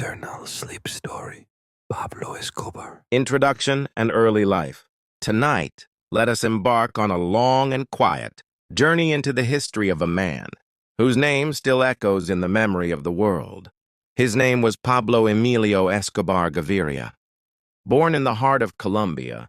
Eternal Sleep Story, Pablo Escobar. Introduction and Early Life. Tonight, let us embark on a long and quiet journey into the history of a man whose name still echoes in the memory of the world. His name was Pablo Emilio Escobar Gaviria. Born in the heart of Colombia,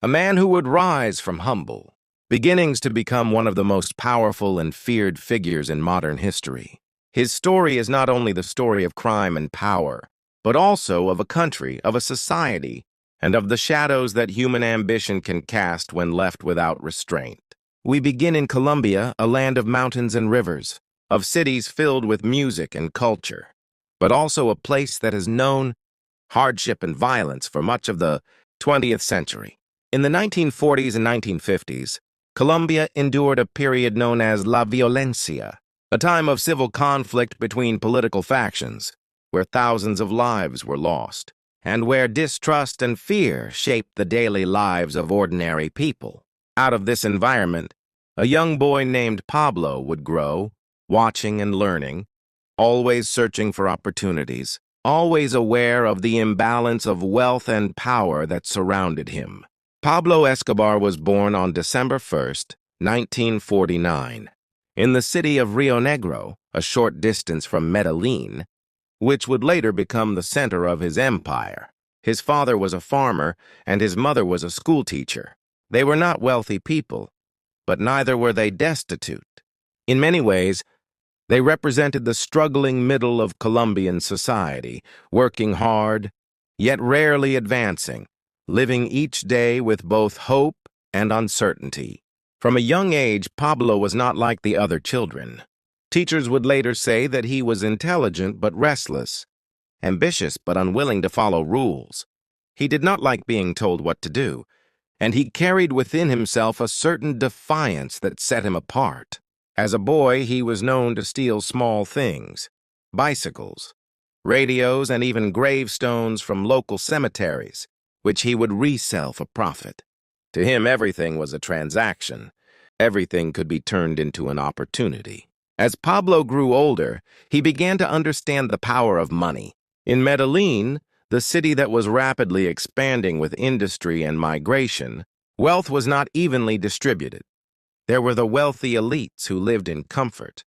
a man who would rise from humble beginnings to become one of the most powerful and feared figures in modern history. His story is not only the story of crime and power, but also of a country, of a society, and of the shadows that human ambition can cast when left without restraint. We begin in Colombia, a land of mountains and rivers, of cities filled with music and culture, but also a place that has known hardship and violence for much of the 20th century. In the 1940s and 1950s, Colombia endured a period known as La Violencia, a time of civil conflict between political factions, where thousands of lives were lost, and where distrust and fear shaped the daily lives of ordinary people. Out of this environment, a young boy named Pablo would grow, watching and learning, always searching for opportunities, always aware of the imbalance of wealth and power that surrounded him. Pablo Escobar was born on December 1st, 1949. In the city of Rio Negro, a short distance from Medellin, which would later become the center of his empire. His father was a farmer, and his mother was a schoolteacher. They were not wealthy people, but neither were they destitute. In many ways, they represented the struggling middle of Colombian society, working hard, yet rarely advancing, living each day with both hope and uncertainty. From a young age, Pablo was not like the other children. Teachers would later say that he was intelligent but restless, ambitious but unwilling to follow rules. He did not like being told what to do, and he carried within himself a certain defiance that set him apart. As a boy, he was known to steal small things, bicycles, radios, and even gravestones from local cemeteries, which he would resell for profit. To him, everything was a transaction. Everything could be turned into an opportunity. As Pablo grew older, he began to understand the power of money. In Medellin, the city that was rapidly expanding with industry and migration, wealth was not evenly distributed. There were the wealthy elites who lived in comfort,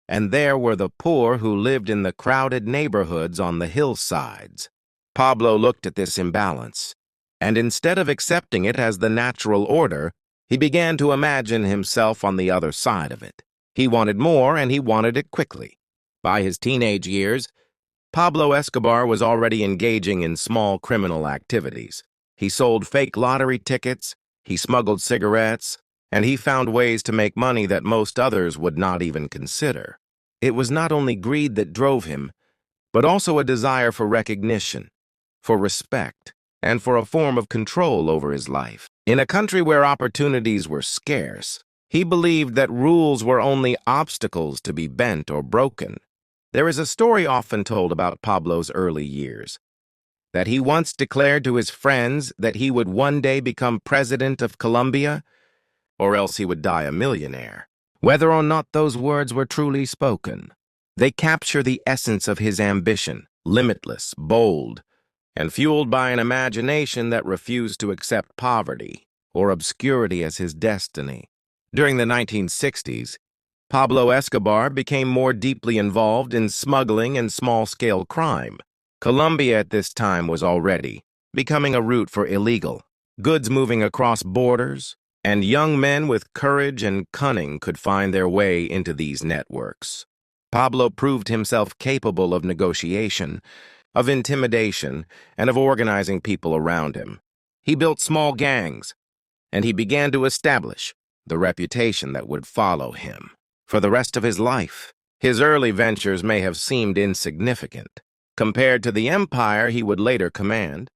and there were the poor who lived in the crowded neighborhoods on the hillsides. Pablo looked at this imbalance, and instead of accepting it as the natural order, he began to imagine himself on the other side of it. He wanted more, and he wanted it quickly. By his teenage years, Pablo Escobar was already engaging in small criminal activities. He sold fake lottery tickets, he smuggled cigarettes, and he found ways to make money that most others would not even consider. It was not only greed that drove him, but also a desire for recognition, for respect, and for a form of control over his life. In a country where opportunities were scarce, he believed that rules were only obstacles to be bent or broken. There is a story often told about Pablo's early years, that he once declared to his friends that he would one day become president of Colombia, or else he would die a millionaire. Whether or not those words were truly spoken, they capture the essence of his ambition, limitless, bold, and fueled by an imagination that refused to accept poverty or obscurity as his destiny. During the 1960s, Pablo Escobar became more deeply involved in smuggling and small-scale crime. Colombia at this time was already becoming a route for illegal goods moving across borders, and young men with courage and cunning could find their way into these networks. Pablo proved himself capable of negotiation, of intimidation, and of organizing people around him. He built small gangs, and he began to establish the reputation that would follow him for the rest of his life. His early ventures may have seemed insignificant compared to the empire he would later command,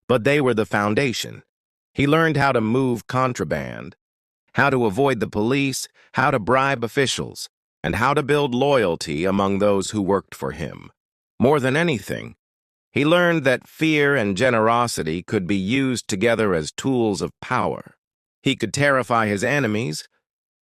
but they were the foundation. He learned how to move contraband, how to avoid the police, how to bribe officials, and how to build loyalty among those who worked for him. More than anything, he learned that fear and generosity could be used together as tools of power. He could terrify his enemies,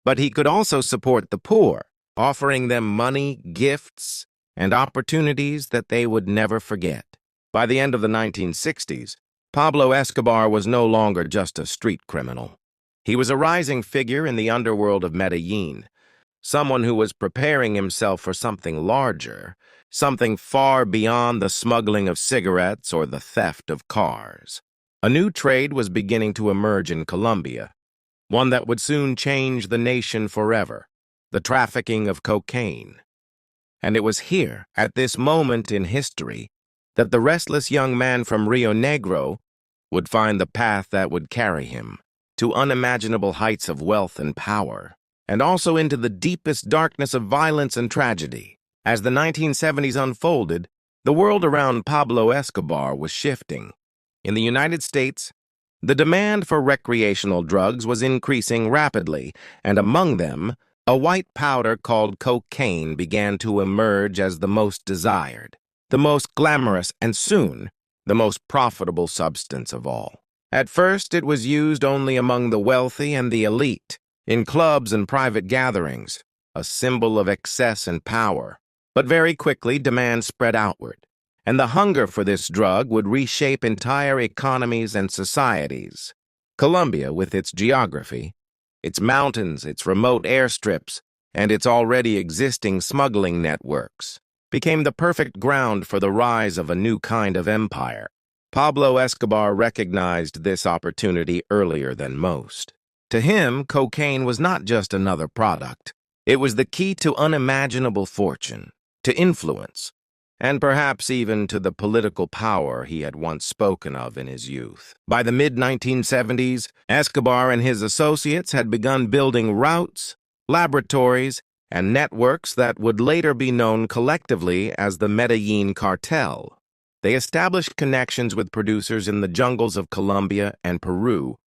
but he could also support the poor, offering them money, gifts, and opportunities that they would never forget. By the end of the 1960s, Pablo Escobar was no longer just a street criminal. He was a rising figure in the underworld of Medellin, someone who was preparing himself for something larger, something far beyond the smuggling of cigarettes or the theft of cars. A new trade was beginning to emerge in Colombia, one that would soon change the nation forever: the trafficking of cocaine. And it was here, at this moment in history, that the restless young man from Rio Negro would find the path that would carry him to unimaginable heights of wealth and power, and also into the deepest darkness of violence and tragedy. As the 1970s unfolded, the world around Pablo Escobar was shifting. In the United States, the demand for recreational drugs was increasing rapidly, and among them, a white powder called cocaine began to emerge as the most desired, the most glamorous, and soon, the most profitable substance of all. At first, it was used only among the wealthy and the elite, in clubs and private gatherings, a symbol of excess and power. But very quickly, demand spread outward, and the hunger for this drug would reshape entire economies and societies. Colombia, with its geography, its mountains, its remote airstrips, and its already existing smuggling networks, became the perfect ground for the rise of a new kind of empire. Pablo Escobar recognized this opportunity earlier than most. To him, cocaine was not just another product. It was the key to unimaginable fortune, to influence, and perhaps even to the political power he had once spoken of in his youth. By the mid-1970s, Escobar and his associates had begun building routes, laboratories, and networks that would later be known collectively as the Medellin Cartel. They established connections with producers in the jungles of Colombia and Peru,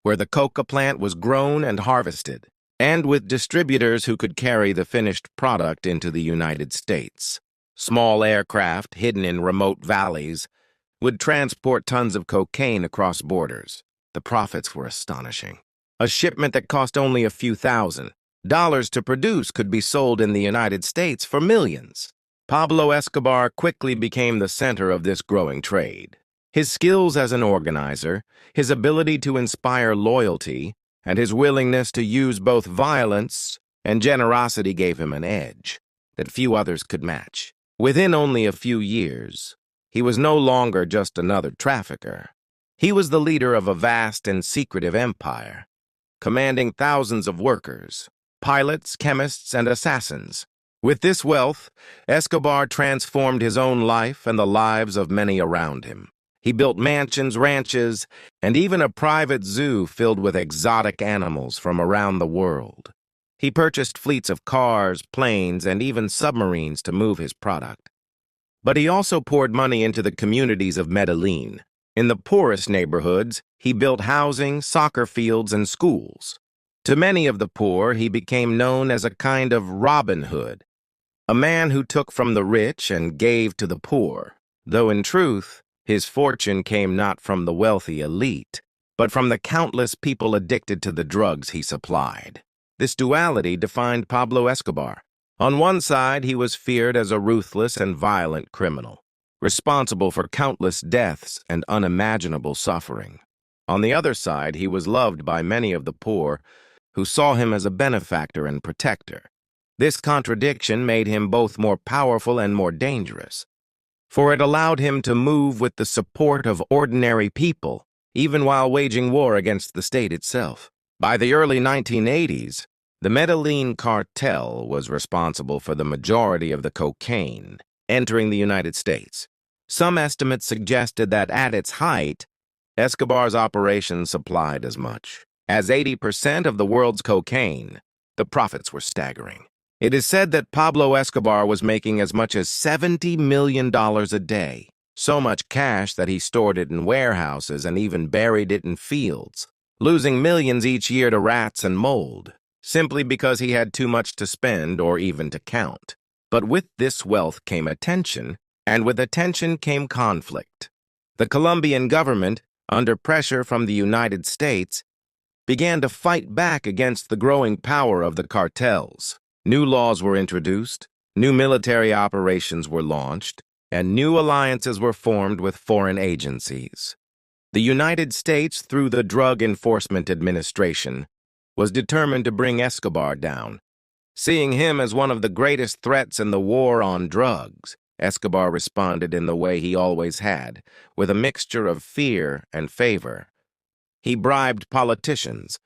where the coca plant was grown and harvested, and with distributors who could carry the finished product into the United States. Small aircraft, hidden in remote valleys, would transport tons of cocaine across borders. The profits were astonishing. A shipment that cost only a few $1,000s to produce could be sold in the United States for millions. Pablo Escobar quickly became the center of this growing trade. His skills as an organizer, his ability to inspire loyalty, and his willingness to use both violence and generosity gave him an edge that few others could match. Within only a few years, he was no longer just another trafficker. He was the leader of a vast and secretive empire, commanding thousands of workers, pilots, chemists, and assassins. With this wealth, Escobar transformed his own life and the lives of many around him. He built mansions, ranches, and even a private zoo filled with exotic animals from around the world. He purchased fleets of cars, planes, and even submarines to move his product. But he also poured money into the communities of Medellin. In the poorest neighborhoods, he built housing, soccer fields, and schools. To many of the poor, he became known as a kind of Robin Hood, a man who took from the rich and gave to the poor, though in truth, his fortune came not from the wealthy elite, but from the countless people addicted to the drugs he supplied. This duality defined Pablo Escobar. On one side, he was feared as a ruthless and violent criminal, responsible for countless deaths and unimaginable suffering. On the other side, he was loved by many of the poor, who saw him as a benefactor and protector. This contradiction made him both more powerful and more dangerous, for it allowed him to move with the support of ordinary people, even while waging war against the state itself. By the early 1980s, the Medellin cartel was responsible for the majority of the cocaine entering the United States. Some estimates suggested that at its height, Escobar's operation supplied as much as 80% of the world's cocaine. The profits were staggering. It is said that Pablo Escobar was making as much as $70 million a day, so much cash that he stored it in warehouses and even buried it in fields, losing millions each year to rats and mold, simply because he had too much to spend or even to count. But with this wealth came attention, and with attention came conflict. The Colombian government, under pressure from the United States, began to fight back against the growing power of the cartels. New laws were introduced, New military operations were launched, and new alliances were formed with foreign agencies. The United States, through the Drug Enforcement Administration, was determined to bring Escobar down. Seeing him as one of the greatest threats in the war on drugs, Escobar responded in the way he always had, with a mixture of fear and favor. He bribed politicians,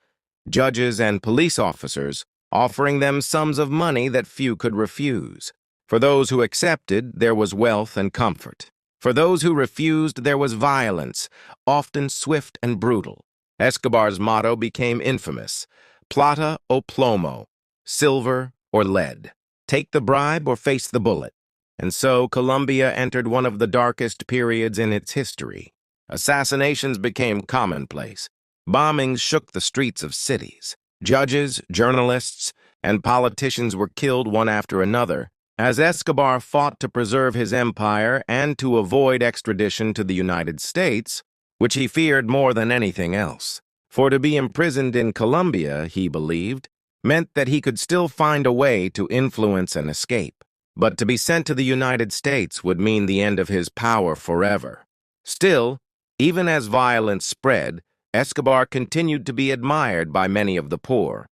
judges, and police officers, offering them sums of money that few could refuse. For those who accepted, there was wealth and comfort. For those who refused, there was violence, often swift and brutal. Escobar's motto became infamous: plata o plomo, silver or lead. Take the bribe or face the bullet. And so Colombia entered one of the darkest periods in its history. Assassinations became commonplace. Bombings shook the streets of cities. Judges, journalists, and politicians were killed one after another, as Escobar fought to preserve his empire and to avoid extradition to the United States, which he feared more than anything else. For to be imprisoned in Colombia, he believed, meant that he could still find a way to influence and escape. But to be sent to the United States would mean the end of his power forever. Still, even as violence spread, Escobar continued to be admired by many of the poor.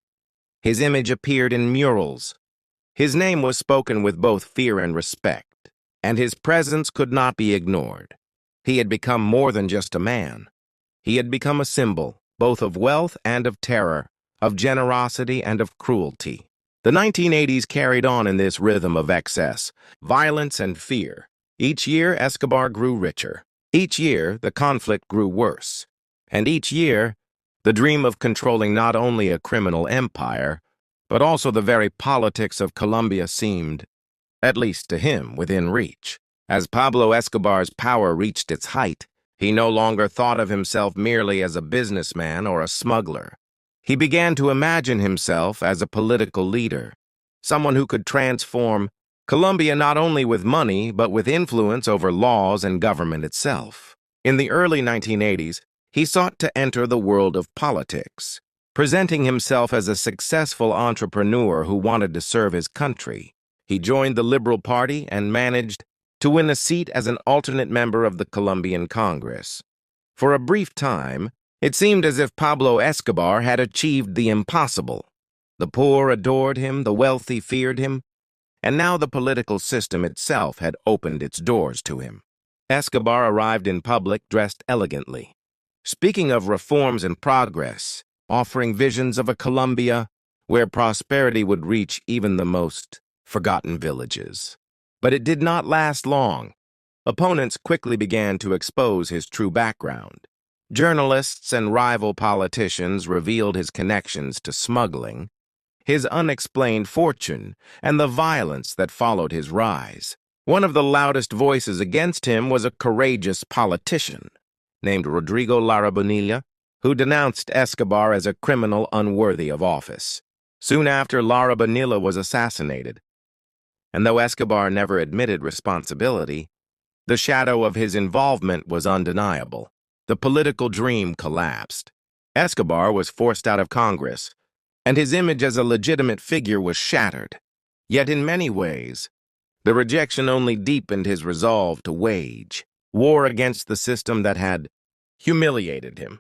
His image appeared in murals. His name was spoken with both fear and respect, and his presence could not be ignored. He had become more than just a man. He had become a symbol, both of wealth and of terror, of generosity and of cruelty. The 1980s carried on in this rhythm of excess, violence, and fear. Each year, Escobar grew richer. Each year, the conflict grew worse. And each year, the dream of controlling not only a criminal empire, but also the very politics of Colombia seemed, at least to him, within reach. As Pablo Escobar's power reached its height, he no longer thought of himself merely as a businessman or a smuggler. He began to imagine himself as a political leader, someone who could transform Colombia not only with money, but with influence over laws and government itself. In the early 1980s, he sought to enter the world of politics, presenting himself as a successful entrepreneur who wanted to serve his country. He joined the Liberal Party and managed to win a seat as an alternate member of the Colombian Congress. For a brief time, it seemed as if Pablo Escobar had achieved the impossible. The poor adored him, the wealthy feared him, and now the political system itself had opened its doors to him. Escobar arrived in public dressed elegantly, speaking of reforms and progress, offering visions of a Colombia where prosperity would reach even the most forgotten villages. But it did not last long. Opponents quickly began to expose his true background. Journalists and rival politicians revealed his connections to smuggling, his unexplained fortune, and the violence that followed his rise. One of the loudest voices against him was a courageous politician named Rodrigo Lara Bonilla, who denounced Escobar as a criminal unworthy of office. Soon after, Lara Bonilla was assassinated, and though Escobar never admitted responsibility, the shadow of his involvement was undeniable. The political dream collapsed. Escobar was forced out of Congress, and his image as a legitimate figure was shattered. Yet in many ways, the rejection only deepened his resolve to wage war against the system that had humiliated him.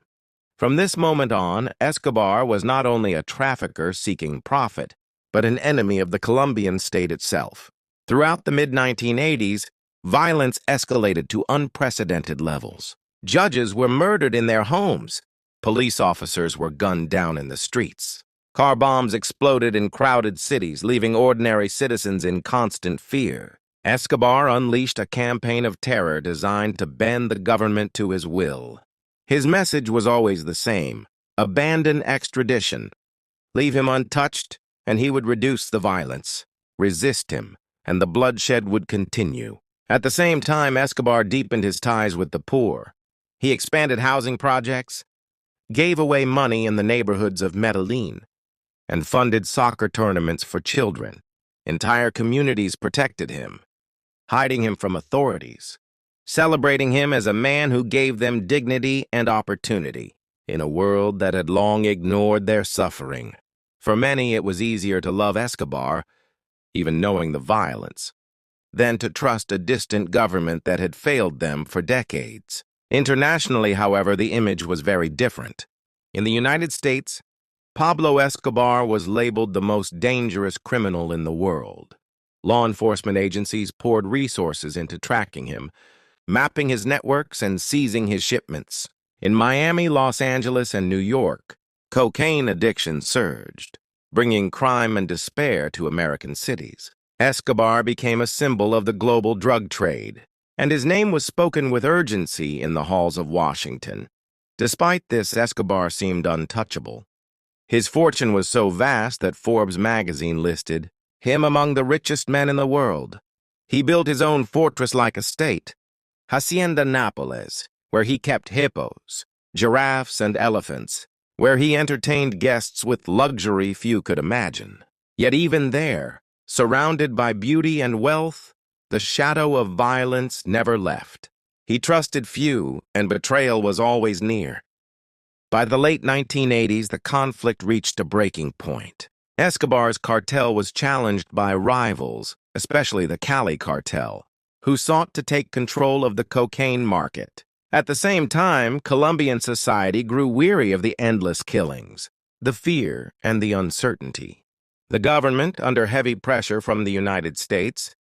From this moment on, Escobar was not only a trafficker seeking profit, but an enemy of the Colombian state itself. Throughout the mid-1980s, violence escalated to unprecedented levels. Judges were murdered in their homes. Police officers were gunned down in the streets. Car bombs exploded in crowded cities, leaving ordinary citizens in constant fear. Escobar unleashed a campaign of terror designed to bend the government to his will. His message was always the same: abandon extradition. Leave him untouched, and he would reduce the violence. Resist him, and the bloodshed would continue. At the same time, Escobar deepened his ties with the poor. He expanded housing projects, gave away money in the neighborhoods of Medellin, and funded soccer tournaments for children. Entire communities protected him, hiding him from authorities, celebrating him as a man who gave them dignity and opportunity in a world that had long ignored their suffering. For many, it was easier to love Escobar even knowing the violence, than to trust a distant government that had failed them for decades. Internationally, however, the image was very different. In the United States, Pablo Escobar was labeled the most dangerous criminal in the world. Law enforcement agencies poured resources into tracking him, mapping his networks and seizing his shipments. In Miami, Los Angeles, and New York, cocaine addiction surged, bringing crime and despair to American cities. Escobar became a symbol of the global drug trade, and his name was spoken with urgency in the halls of Washington. Despite this, Escobar seemed untouchable. His fortune was so vast that Forbes magazine listed him among the richest men in the world. He built his own fortress-like estate, Hacienda Nápoles, where he kept hippos, giraffes, and elephants, where he entertained guests with luxury few could imagine. Yet even there, surrounded by beauty and wealth, the shadow of violence never left. He trusted few, and betrayal was always near. By the late 1980s, the conflict reached a breaking point. Escobar's cartel was challenged by rivals, especially the Cali cartel, who sought to take control of the cocaine market. At the same time, Colombian society grew weary of the endless killings, the fear, and the uncertainty. The government, under heavy pressure from the United States,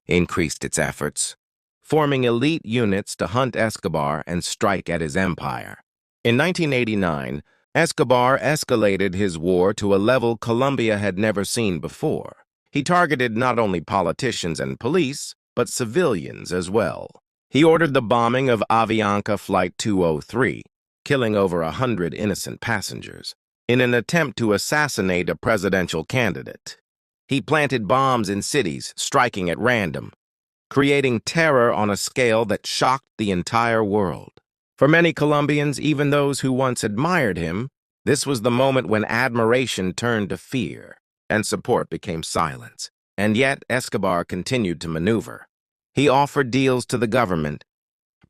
increased its efforts, forming elite units to hunt Escobar and strike at his empire. In 1989, Escobar escalated his war to a level Colombia had never seen before. He targeted not only politicians and police, but civilians as well. He ordered the bombing of Avianca Flight 203, killing over 100 innocent passengers, in an attempt to assassinate a presidential candidate. He planted bombs in cities, striking at random, creating terror on a scale that shocked the entire world. For many Colombians, even those who once admired him, this was the moment when admiration turned to fear and support became silence. And yet, Escobar continued to maneuver. He offered deals to the government,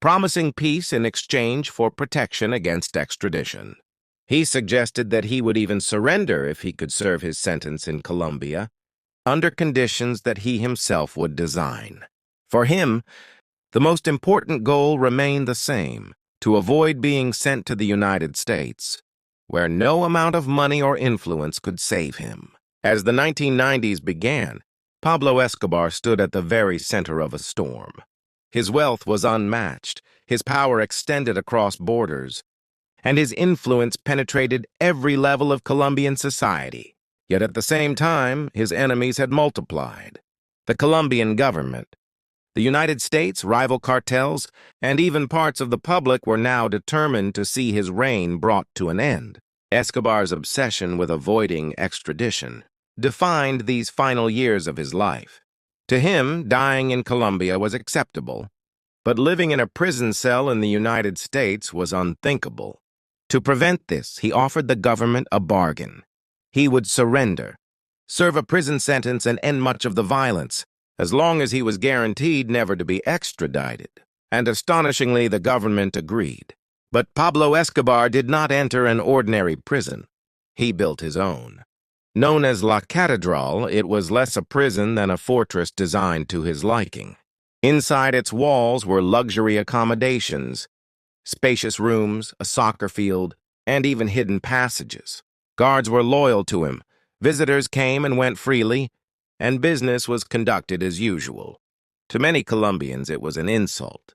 promising peace in exchange for protection against extradition. He suggested that he would even surrender if he could serve his sentence in Colombia, under conditions that he himself would design. For him, the most important goal remained the same: to avoid being sent to the United States, where no amount of money or influence could save him. As the 1990s began, Pablo Escobar stood at the very center of a storm. His wealth was unmatched, his power extended across borders, and his influence penetrated every level of Colombian society. Yet at the same time, his enemies had multiplied. The Colombian government, the United States, rival cartels, and even parts of the public were now determined to see his reign brought to an end. Escobar's obsession with avoiding extradition defined these final years of his life. To him, dying in Colombia was acceptable, but living in a prison cell in the United States was unthinkable. To prevent this, he offered the government a bargain. He would surrender, serve a prison sentence, and end much of the violence, as long as he was guaranteed never to be extradited. And astonishingly, the government agreed. But Pablo Escobar did not enter an ordinary prison. He built his own. Known as La Catedral, it was less a prison than a fortress designed to his liking. Inside its walls were luxury accommodations, spacious rooms, a soccer field, and even hidden passages. Guards were loyal to him. Visitors came and went freely, and business was conducted as usual. To many Colombians, it was an insult,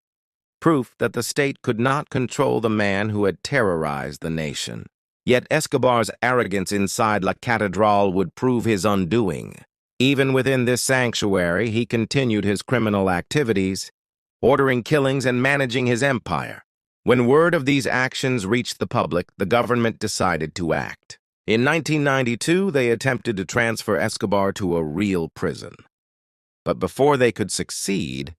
proof that the state could not control the man who had terrorized the nation. Yet Escobar's arrogance inside La Catedral would prove his undoing. Even within this sanctuary, he continued his criminal activities, ordering killings and managing his empire. When word of these actions reached the public, the government decided to act. In 1992, they attempted to transfer Escobar to a real prison. But before they could succeed,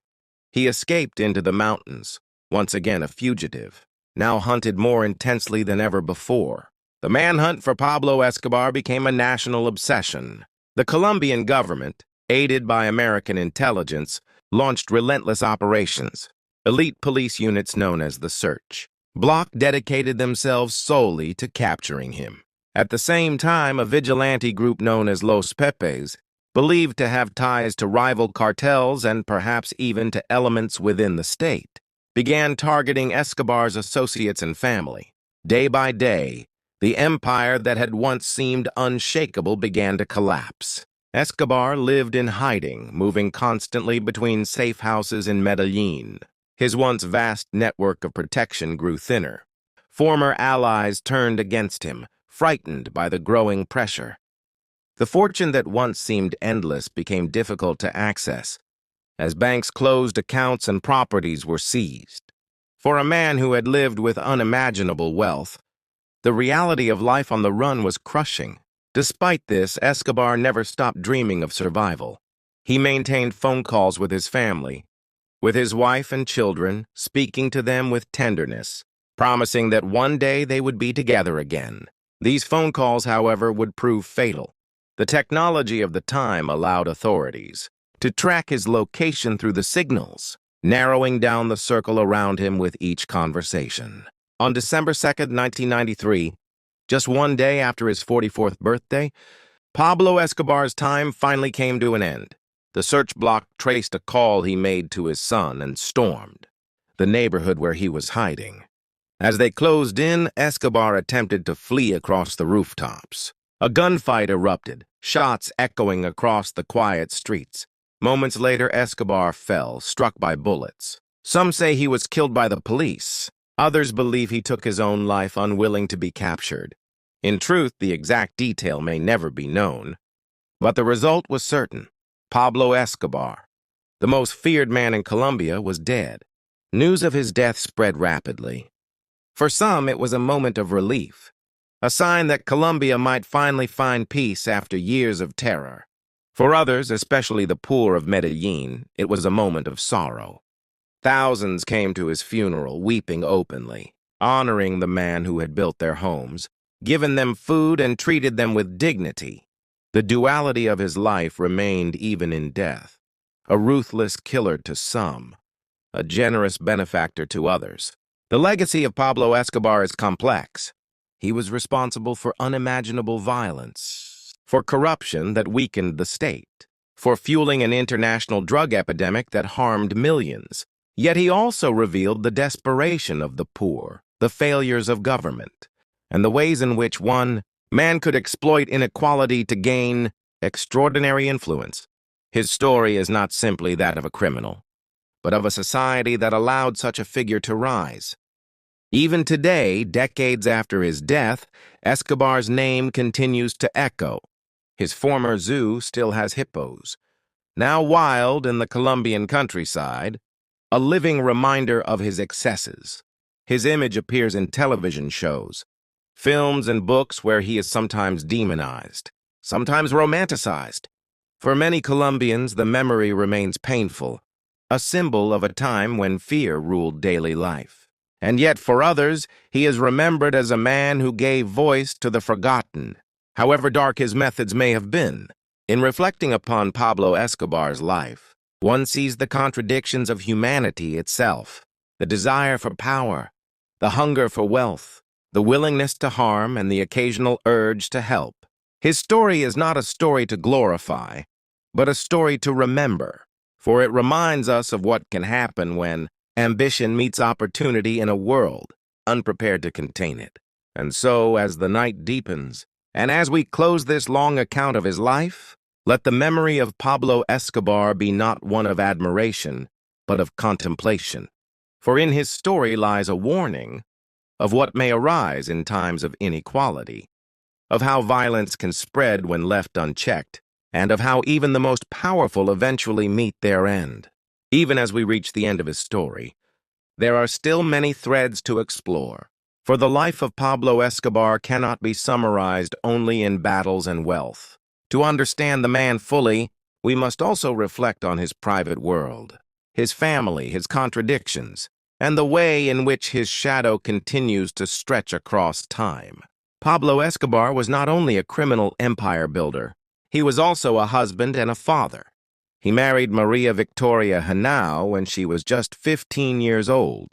he escaped into the mountains, once again a fugitive, now hunted more intensely than ever before. The manhunt for Pablo Escobar became a national obsession. The Colombian government, aided by American intelligence, launched relentless operations. Elite police units known as the Search Bloc dedicated themselves solely to capturing him. At the same time, a vigilante group known as Los Pepes believed to have ties to rival cartels and perhaps even to elements within the state, began targeting Escobar's associates and family. Day by day, the empire that had once seemed unshakable began to collapse. Escobar lived in hiding, moving constantly between safe houses in Medellin. His once vast network of protection grew thinner. Former allies turned against him, frightened by the growing pressure. The fortune that once seemed endless became difficult to access, as banks closed accounts and properties were seized. For a man who had lived with unimaginable wealth, the reality of life on the run was crushing. Despite this, Escobar never stopped dreaming of survival. He maintained phone calls with his family, with his wife and children, speaking to them with tenderness, promising that one day they would be together again. These phone calls, however, would prove fatal. The technology of the time allowed authorities to track his location through the signals, narrowing down the circle around him with each conversation. On December 2nd, 1993, just one day after his 44th birthday, Pablo Escobar's time finally came to an end. The search block traced a call he made to his son and stormed the neighborhood where he was hiding. As they closed in, Escobar attempted to flee across the rooftops. A gunfight erupted, shots echoing across the quiet streets. Moments later, Escobar fell, struck by bullets. Some say he was killed by the police. Others believe he took his own life, unwilling to be captured. In truth, the exact detail may never be known. But the result was certain. Pablo Escobar, the most feared man in Colombia, was dead. News of his death spread rapidly. For some, it was a moment of relief, a sign that Colombia might finally find peace after years of terror. For others, especially the poor of Medellin, it was a moment of sorrow. Thousands came to his funeral, weeping openly, honoring the man who had built their homes, given them food, and treated them with dignity. The duality of his life remained even in death. A ruthless killer to some, a generous benefactor to others. The legacy of Pablo Escobar is complex. He was responsible for unimaginable violence, for corruption that weakened the state, for fueling an international drug epidemic that harmed millions. Yet he also revealed the desperation of the poor, the failures of government, and the ways in which one man could exploit inequality to gain extraordinary influence. His story is not simply that of a criminal, but of a society that allowed such a figure to rise. Even today, decades after his death, Escobar's name continues to echo. His former zoo still has hippos, now wild in the Colombian countryside, a living reminder of his excesses. His image appears in television shows, films, and books where he is sometimes demonized, sometimes romanticized. For many Colombians, the memory remains painful, a symbol of a time when fear ruled daily life. And yet for others, he is remembered as a man who gave voice to the forgotten, however dark his methods may have been. In reflecting upon Pablo Escobar's life, one sees the contradictions of humanity itself, the desire for power, the hunger for wealth, the willingness to harm, and the occasional urge to help. His story is not a story to glorify, but a story to remember, for it reminds us of what can happen when ambition meets opportunity in a world unprepared to contain it. And so, as the night deepens, and as we close this long account of his life, let the memory of Pablo Escobar be not one of admiration, but of contemplation. For in his story lies a warning of what may arise in times of inequality, of how violence can spread when left unchecked, and of how even the most powerful eventually meet their end. Even as we reach the end of his story, there are still many threads to explore, for the life of Pablo Escobar cannot be summarized only in battles and wealth. To understand the man fully, we must also reflect on his private world, his family, his contradictions, and the way in which his shadow continues to stretch across time. Pablo Escobar was not only a criminal empire builder, he was also a husband and a father. He married Maria Victoria Henao when she was just 15 years old,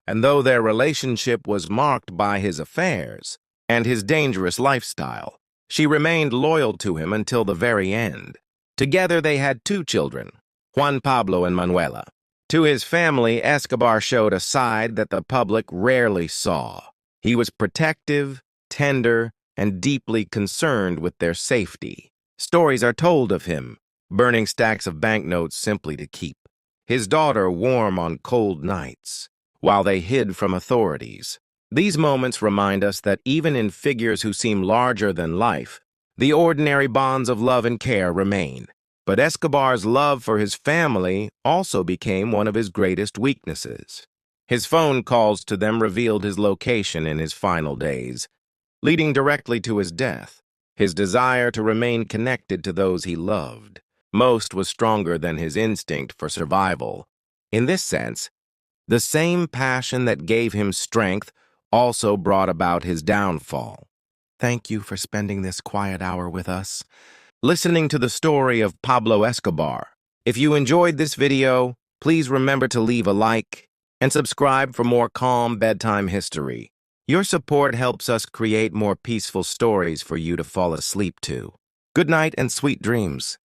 and though their relationship was marked by his affairs and his dangerous lifestyle, she remained loyal to him until the very end. Together they had two children, Juan Pablo and Manuela. To his family, Escobar showed a side that the public rarely saw. He was protective, tender, and deeply concerned with their safety. Stories are told of him, burning stacks of banknotes simply to keep his daughter warm on cold nights, while they hid from authorities. These moments remind us that even in figures who seem larger than life, the ordinary bonds of love and care remain. But Escobar's love for his family also became one of his greatest weaknesses. His phone calls to them revealed his location in his final days, leading directly to his death. His desire to remain connected to those he loved most was stronger than his instinct for survival. In this sense, the same passion that gave him strength also brought about his downfall. Thank you for spending this quiet hour with us, listening to the story of Pablo Escobar. If you enjoyed this video, please remember to leave a like and subscribe for more calm bedtime history. Your support helps us create more peaceful stories for you to fall asleep to. Good night and sweet dreams.